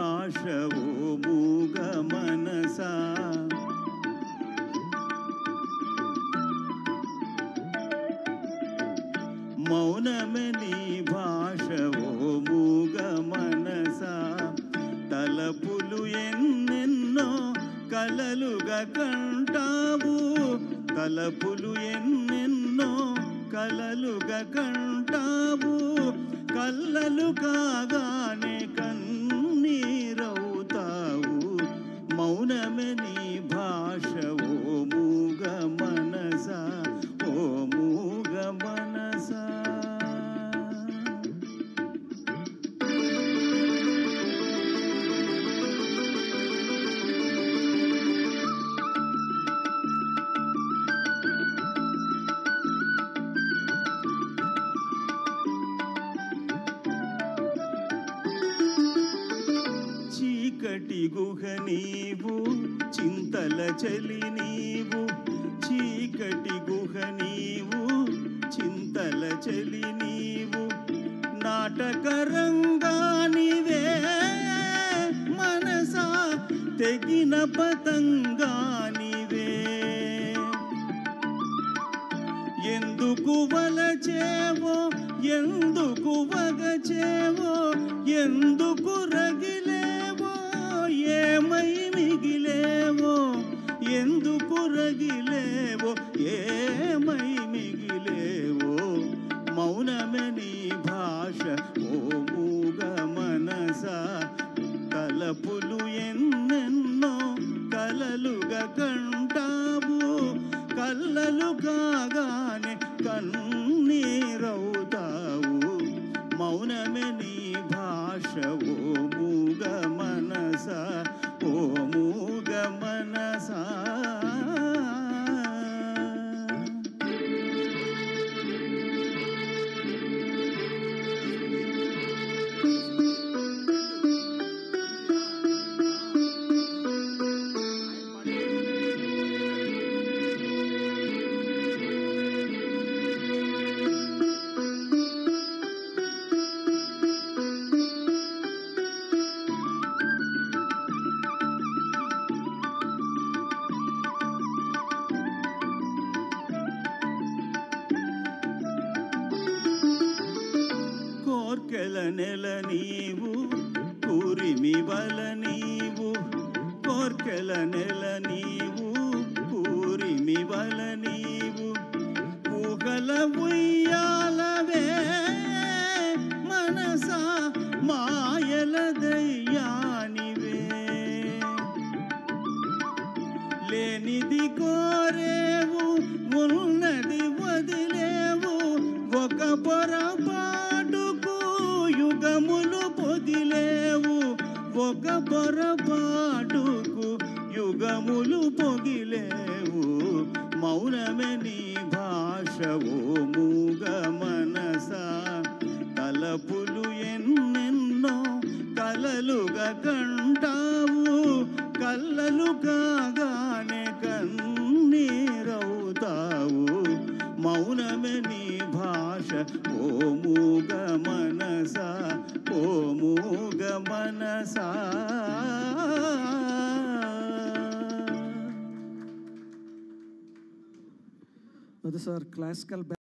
భాష ఓ మూగ మనసా. మౌనమే నీ భాష ఓ మూగ మనసా. తలపులు ఎన్నెన్నో కలలుగా కంటావు, తలపులు ఎన్నెన్నో కలలుగా కంటావు. కల్లలు కాగానే కన్నీరవుతావు. మౌనమే నీ భాష ఓ మూగ మనసా, ఓ మూగ మనసా. చీకటి గుహ నీవు, చింతల చలి నీవు. చీకటి గుహ నీవు, చింతల చలి నీవు. నాటకరంగానివే మనసా, తెగిన పతంగానివే. ఎందుకు వలచేవో, ఎందుకు వగచేవో, ఎందుకు రగిలేవో, ఏమై మిగిలేవో. ఎందుకు రగిలేవో, ఏమై మిగిలేవో. మౌనమే నీ భాష ఓ మూగ మనసా. తలపులు ఎన్నెన్నో కలలుగా కంటావు, కల్లలు కాగానే కన్నీరవుతావు. మౌనమే నీ భాష ఓ మూగ మనసా, ఓ మూగ మనసా. కోర్కెల నెల నీవు, కూరిమి వల నీవు. కోర్కెల నెల నీవు, కూరిమి వల నీవు. ఊహల ఉయ్యాలవే మనసా, మాయల దయ్యానివే. లేనిది కోరేవు, ఉన్నది వదిలేవు. ఒక పొరపాటుకు యుగములు పొగిలేవు, ఒక పొరపాటుకు యుగములు పొగిలేవు. మౌనమే నీ భాష ఓ మూగ మనసా. తలపులు ఎన్నెన్నో కలలుగా కంటావు, కల్లలు కాగానే కన్నీరవుతావు. మౌనమే నీ భాష ఓ మూగ మనసా, ఓ మూగ మనసా. అది సార్ క్లాసికల్